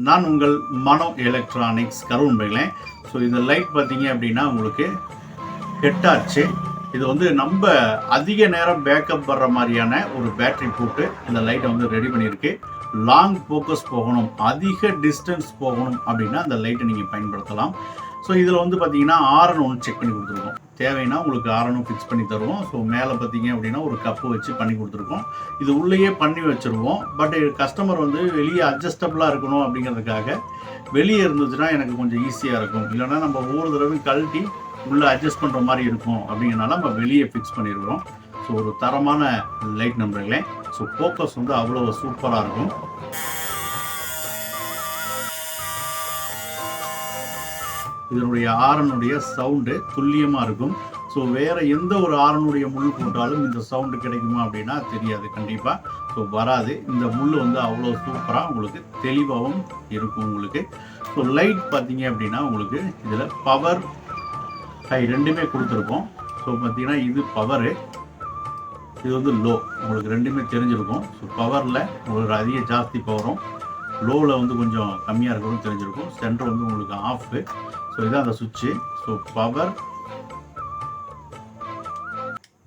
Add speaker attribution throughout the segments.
Speaker 1: நான் உங்கள் மனோ electronics கரும்பைகளே. So இந்த லைட் பார்த்தீங்க அப்படின்னா உங்களுக்கு ஹெட்டாச்சு. இது வந்து நம்ம அதிக நேரம் பேக்கப் வர்ற மாதிரியான ஒரு பேட்டரி போட்டு இந்த லைட்டை வந்து ரெடி பண்ணியிருக்கு. லாங் ஃபோக்கஸ் போகணும், அதிக டிஸ்டன்ஸ் போகணும் அப்படின்னா அந்த லைட்டை நீங்கள் பயன்படுத்தலாம். ஸோ இதில் வந்து பார்த்தீங்கன்னா ஆரன் ஒன்று செக் பண்ணி கொடுத்துருக்கோம். தேவைன்னா உங்களுக்கு ஆரனும் ஃபிக்ஸ் பண்ணி தருவோம். ஸோ மேலே பார்த்தீங்க அப்படின்னா ஒரு கப்பு வச்சு பண்ணி கொடுத்துருக்கோம். இது உள்ளேயே பண்ணி வச்சுருவோம். பட் கஸ்டமர் வந்து வெளியே அட்ஜஸ்டபுளாக இருக்கணும் அப்படிங்கிறதுக்காக வெளியே இருந்துச்சுன்னா எனக்கு கொஞ்சம் ஈஸியாக இருக்கும். இல்லைனா நம்ம ஒவ்வொரு தடவையும் கழட்டி உள்ளே அட்ஜஸ்ட் பண்ணுற மாதிரி இருக்கும் அப்படிங்கிறனால நம்ம வெளியே ஃபிக்ஸ் பண்ணிடுவோம். ஸோ ஒரு தரமான லைட் நம்பர்களே. ஸோ ஃபோக்கஸ் வந்து அவ்வளோ சூப்பராக இருக்கும். இதனுடைய ஆரனுடைய சவுண்டு துல்லியமாக இருக்கும். ஸோ வேறு எந்த ஒரு ஆரனுடைய முள் போட்டாலும் இந்த சவுண்டு கிடைக்குமா அப்படின்னா தெரியாது, கண்டிப்பாக. ஸோ வராது. இந்த முள் வந்து அவ்வளோ சூப்பராக உங்களுக்கு தெளிவாகவும் இருக்கும் உங்களுக்கு. ஸோ லைட் பார்த்தீங்க அப்படின்னா உங்களுக்கு இதில் பவர் ஹை ரெண்டுமே கொடுத்துருக்கோம். ஸோ பார்த்தீங்கன்னா இது பவரு, இது வந்து லோ. உங்களுக்கு ரெண்டுமே தெரிஞ்சிருக்கும். ஸோ பவரில் உங்களுக்கு அதிக ஜாஸ்தி பவரும், லோவில் வந்து கொஞ்சம் கம்மியாக இருக்கணும் தெரிஞ்சிருக்கும். சென்டர் வந்து உங்களுக்கு ஆஃபு. ஸோ இதுதான் அந்த சுவிட்சு. ஸோ பவர்,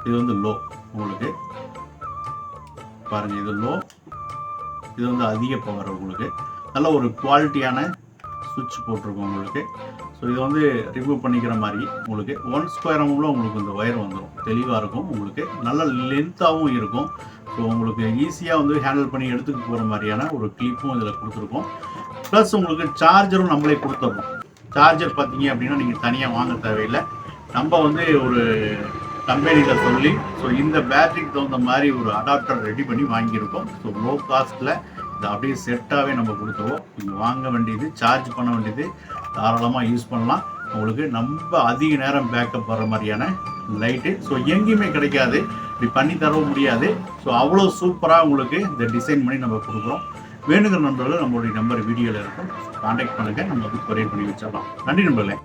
Speaker 1: இது வந்து லோ. உங்களுக்கு பாருங்கள், இது லோ, இது வந்து அதிக பவர். உங்களுக்கு நல்ல ஒரு குவாலிட்டியான சுவிட்ச் போட்டிருக்கோம் உங்களுக்கு. ஸோ இதை வந்து ரிமூவ் பண்ணிக்கிற மாதிரி உங்களுக்கு 1 ஸ்கொயர் எம்எம்ல உங்களுக்கு இந்த ஒயர் வந்துடும். தெளிவாக இருக்கும் உங்களுக்கு, நல்ல லென்த்தாகவும் இருக்கும். ஸோ உங்களுக்கு ஈஸியாக வந்து ஹேண்டில் பண்ணி எடுத்துக்க போகிற மாதிரியான ஒரு கிளிப்பும் இதில் கொடுத்துருக்கோம். ப்ளஸ் உங்களுக்கு சார்ஜரும் நம்மளே கொடுத்துருவோம். சார்ஜர் பார்த்தீங்க அப்படின்னா நீங்கள் தனியாக வாங்க தேவையில்லை. நம்ம வந்து ஒரு கம்பெனியில் சொல்லி ஸோ இந்த பேட்டரிக்கு தகுந்த மாதிரி ஒரு அடாப்டர் ரெடி பண்ணி வாங்கியிருக்கோம். ஸோ லோ காஸ்ட்டில் இதை அப்படியே செட்டாகவே நம்ம கொடுத்துருவோம். நீங்கள் வாங்க வேண்டியது, சார்ஜ் பண்ண வேண்டியது, தாராளமாக யூஸ் பண்ணலாம். உங்களுக்கு நம்ம அதிக நேரம் பேக்கப் வர மாதிரியான லைட்டு ஸோ எங்கேயுமே கிடைக்காது, இப்படி பண்ணி தரவும் முடியாது. ஸோ அவ்வளோ சூப்பராக உங்களுக்கு இந்த டிசைன் பண்ணி நம்ம கொடுக்குறோம். வேணுங்கிற நண்பர்கள் நம்மளுடைய நம்பர் வீடியோவில் இருக்கும், கான்டாக்ட் பண்ணுங்கள். நம்ம வந்து கொரியர் பண்ணி வச்சிடலாம். நன்றி நண்பர்களே.